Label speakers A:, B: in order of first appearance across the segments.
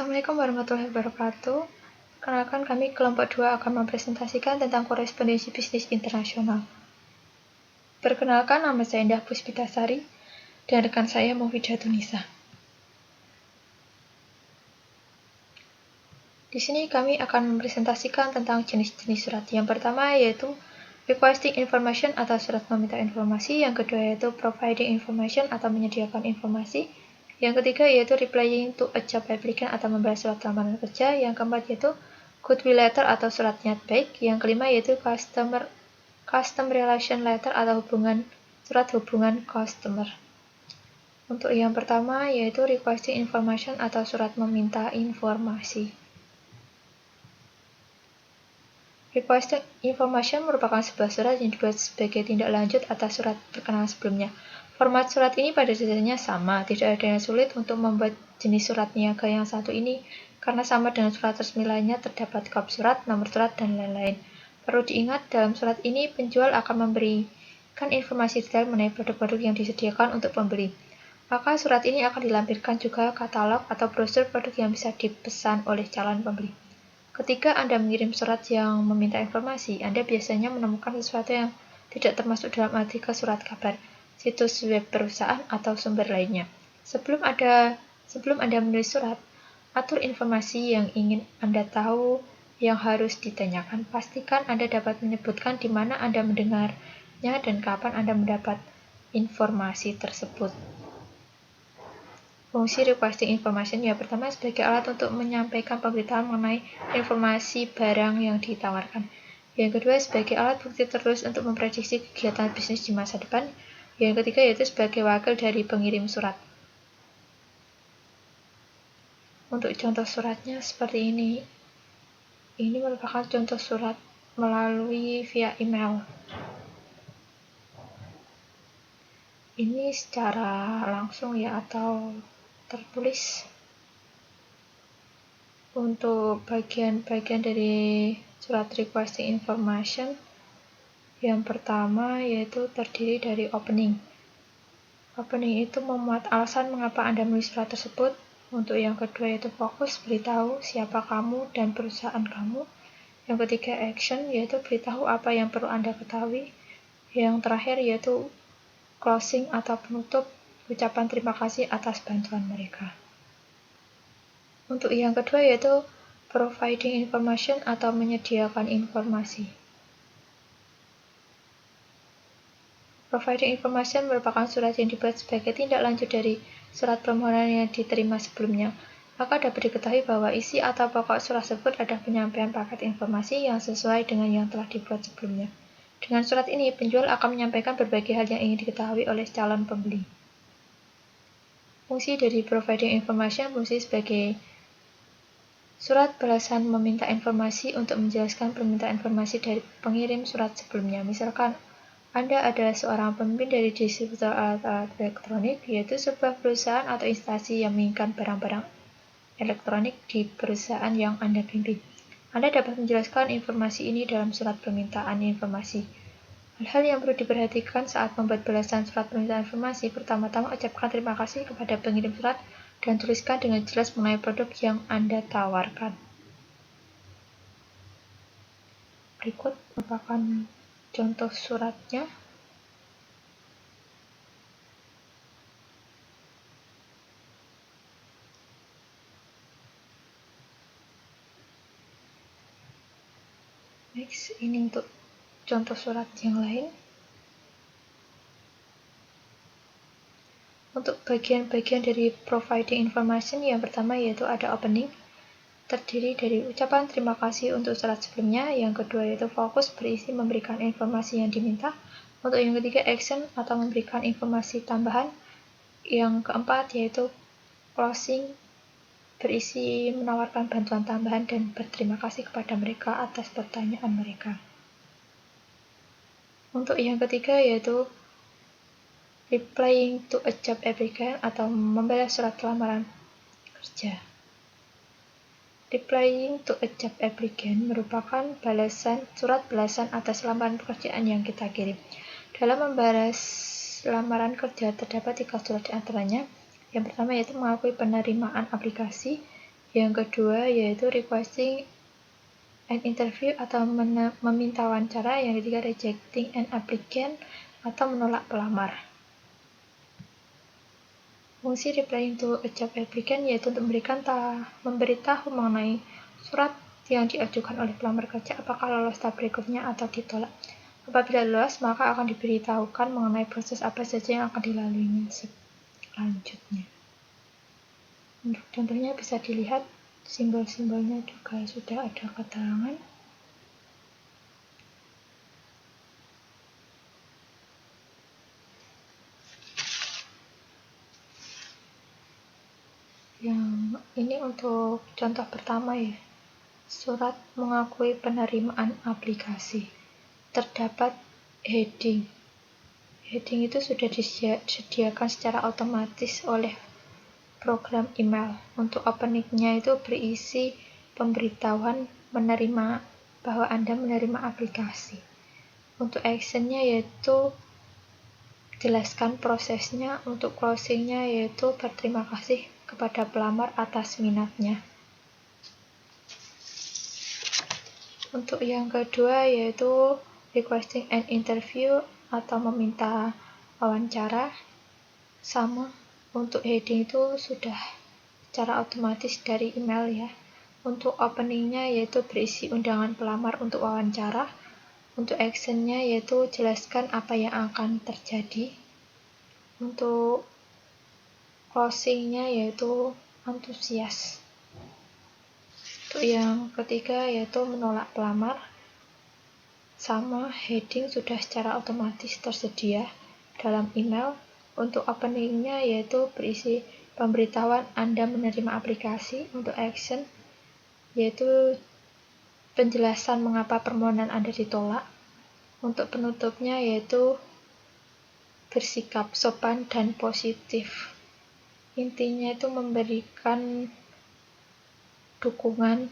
A: Assalamualaikum warahmatullahi wabarakatuh. Perkenalkan, kami kelompok 2 akan mempresentasikan tentang korespondensi bisnis internasional. Perkenalkan, nama saya Indah Puspitasari dan rekan saya Mufidah Tunisa. Di sini kami akan mempresentasikan tentang jenis-jenis surat. Yang pertama yaitu requesting information atau surat meminta informasi. Yang kedua yaitu providing information atau menyediakan informasi. Yang ketiga yaitu replying to a job applicant atau membalas surat lamaran kerja. Yang keempat yaitu goodwill letter atau surat niat baik. Yang kelima yaitu custom relation letter atau surat hubungan customer. Untuk yang pertama yaitu requesting information atau surat meminta informasi. Requesting information merupakan sebuah surat yang dibuat sebagai tindak lanjut atas surat perkenalan sebelumnya. Format surat ini pada dasarnya sama, tidak ada yang sulit untuk membuat jenis surat niaga yang satu ini, karena sama dengan surat resmi lainnya terdapat kop surat, nomor surat, dan lain-lain. Perlu diingat, dalam surat ini penjual akan memberikan informasi detail mengenai produk-produk yang disediakan untuk pembeli. Maka surat ini akan dilampirkan juga katalog atau brosur produk yang bisa dipesan oleh calon pembeli. Ketika Anda mengirim surat yang meminta informasi, Anda biasanya menemukan sesuatu yang tidak termasuk dalam artikel surat kabar, situs web perusahaan, atau sumber lainnya. Sebelum Anda menulis surat, atur informasi yang ingin Anda tahu yang harus ditanyakan. Pastikan Anda dapat menyebutkan di mana Anda mendengarnya dan kapan Anda mendapat informasi tersebut. Fungsi requesting information yang pertama sebagai alat untuk menyampaikan pemberitahuan mengenai informasi barang yang ditawarkan. Yang kedua sebagai alat bukti terus untuk memprediksi kegiatan bisnis di masa depan. Yang ketiga yaitu sebagai wakil dari pengirim surat. Untuk contoh suratnya seperti ini. Ini merupakan contoh surat melalui via email. Ini secara langsung ya atau tertulis. Untuk bagian-bagian dari surat requesting information, yang pertama yaitu terdiri dari opening. Opening itu memuat alasan mengapa Anda menulis surat tersebut. Untuk yang kedua yaitu fokus, beritahu siapa kamu dan perusahaan kamu. Yang ketiga action, yaitu beritahu apa yang perlu Anda ketahui. Yang terakhir yaitu closing atau penutup, ucapan terima kasih atas bantuan mereka. Untuk yang kedua yaitu providing information atau menyediakan informasi. Providing information merupakan surat yang dibuat sebagai tindak lanjut dari surat permohonan yang diterima sebelumnya. Maka dapat diketahui bahwa isi atau pokok surat tersebut adalah penyampaian paket informasi yang sesuai dengan yang telah dibuat sebelumnya. Dengan surat ini, penjual akan menyampaikan berbagai hal yang ingin diketahui oleh calon pembeli. Fungsi dari providing information fungsi sebagai surat balasan meminta informasi untuk menjelaskan permintaan informasi dari pengirim surat sebelumnya. Misalkan, Anda adalah seorang pemimpin dari distributor alat-alat elektronik, yaitu sebuah perusahaan atau instansi yang menginginkan barang-barang elektronik di perusahaan yang Anda pimpin. Anda dapat menjelaskan informasi ini dalam surat permintaan informasi. Hal-hal yang perlu diperhatikan saat membuat balasan surat permintaan informasi, pertama-tama ucapkan terima kasih kepada pengirim surat dan tuliskan dengan jelas mengenai produk yang Anda tawarkan. Berikut merupakan contoh suratnya. Next, ini untuk contoh surat yang lain. Untuk bagian-bagian dari providing information, yang pertama yaitu ada opening, terdiri dari ucapan terima kasih untuk surat sebelumnya. Yang kedua yaitu fokus, berisi memberikan informasi yang diminta. Untuk yang ketiga action atau memberikan informasi tambahan. Yang keempat yaitu closing, berisi menawarkan bantuan tambahan dan berterima kasih kepada mereka atas pertanyaan mereka. Untuk yang ketiga yaitu replying to a job applicant atau membalas surat lamaran kerja. Replying to a job applicant merupakan surat balasan atas lamaran pekerjaan yang kita kirim. Dalam membalas lamaran kerja terdapat 3 surat di antaranya. Yang pertama yaitu mengakui penerimaan aplikasi. Yang kedua yaitu requesting an interview atau meminta wawancara. Yang ketiga rejecting an applicant atau menolak pelamar. Fungsi replying to a job applicant yaitu untuk memberitahu mengenai surat yang diajukan oleh pelamar kerja apakah lolos tahap berikutnya atau ditolak. Apabila lolos, maka akan diberitahukan mengenai proses apa saja yang akan dilaluinya selanjutnya. Untuk contohnya bisa dilihat simbol-simbolnya juga sudah ada keterangan. Yang ini untuk contoh pertama ya, surat mengakui penerimaan aplikasi. Terdapat heading. Heading itu sudah disediakan secara otomatis oleh program email. Untuk openingnya itu berisi pemberitahuan bahwa Anda menerima aplikasi. Untuk actionnya yaitu jelaskan prosesnya. Untuk closingnya yaitu berterima kasih kepada pelamar atas minatnya. Untuk yang kedua yaitu requesting an interview atau meminta wawancara. Sama, untuk heading itu sudah secara otomatis dari email ya. Untuk openingnya yaitu berisi undangan pelamar untuk wawancara. Untuk actionnya yaitu jelaskan apa yang akan terjadi. Untuk closingnya yaitu antusias. Untuk yang ketiga yaitu menolak pelamar. Sama, heading sudah secara otomatis tersedia dalam email. Untuk openingnya yaitu berisi pemberitahuan Anda menerima aplikasi. Untuk action yaitu penjelasan mengapa permohonan Anda ditolak. Untuk penutupnya yaitu bersikap sopan dan positif. Intinya itu memberikan dukungan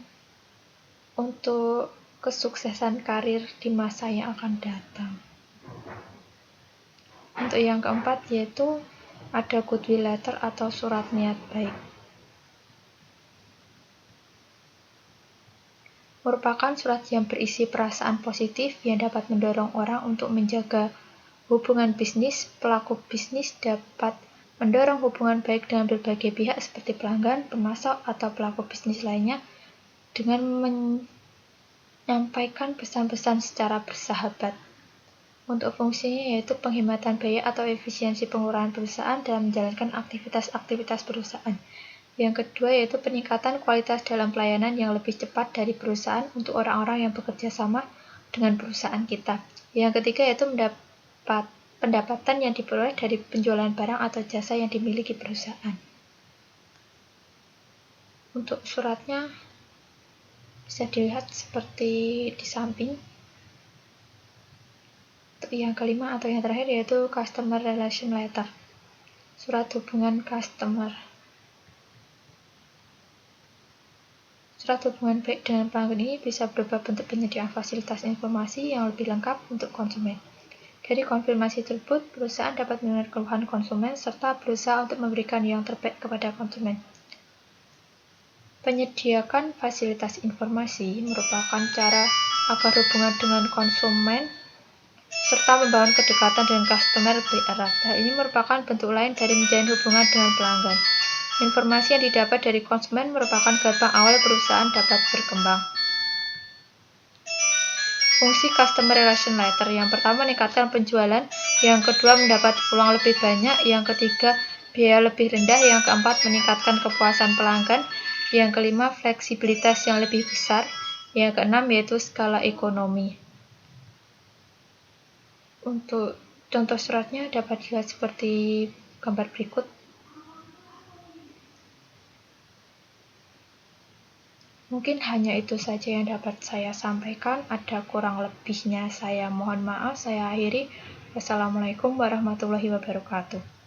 A: untuk kesuksesan karir di masa yang akan datang. Untuk yang keempat yaitu ada goodwill letter atau surat niat baik. Merupakan surat yang berisi perasaan positif yang dapat mendorong orang untuk menjaga hubungan bisnis. Pelaku bisnis dapat mendorong hubungan baik dengan berbagai pihak seperti pelanggan, pemasok, atau pelaku bisnis lainnya dengan menyampaikan pesan-pesan secara bersahabat. Untuk fungsinya yaitu penghematan biaya atau efisiensi pengurangan perusahaan dalam menjalankan aktivitas-aktivitas perusahaan. Yang kedua yaitu peningkatan kualitas dalam pelayanan yang lebih cepat dari perusahaan untuk orang-orang yang bekerja sama dengan perusahaan kita. Yang ketiga yaitu pendapatan yang diperoleh dari penjualan barang atau jasa yang dimiliki perusahaan. Untuk suratnya bisa dilihat seperti di samping. Untuk yang kelima atau yang terakhir yaitu Customer Relation Letter. Surat hubungan customer. Surat hubungan baik dengan pelanggan ini bisa berupa bentuk penyediaan fasilitas informasi yang lebih lengkap untuk konsumen. Dari konfirmasi tersebut, perusahaan dapat mendengar keluhan konsumen serta berusaha untuk memberikan yang terbaik kepada konsumen. Penyediakan fasilitas informasi merupakan cara agar hubungan dengan konsumen serta membangun kedekatan dengan customer lebih erat. Hal ini merupakan bentuk lain dari menjalin hubungan dengan pelanggan. Informasi yang didapat dari konsumen merupakan gerbang awal perusahaan dapat berkembang. Fungsi Customer Relation Letter. Yang pertama, meningkatkan penjualan. Yang kedua, mendapat peluang lebih banyak. Yang ketiga, biaya lebih rendah. Yang keempat, meningkatkan kepuasan pelanggan. Yang kelima, fleksibilitas yang lebih besar. Yang keenam, yaitu skala ekonomi. Untuk contoh suratnya dapat dilihat seperti gambar berikut. Mungkin hanya itu saja yang dapat saya sampaikan. Ada kurang lebihnya saya mohon maaf. Saya akhiri. Wassalamualaikum warahmatullahi wabarakatuh.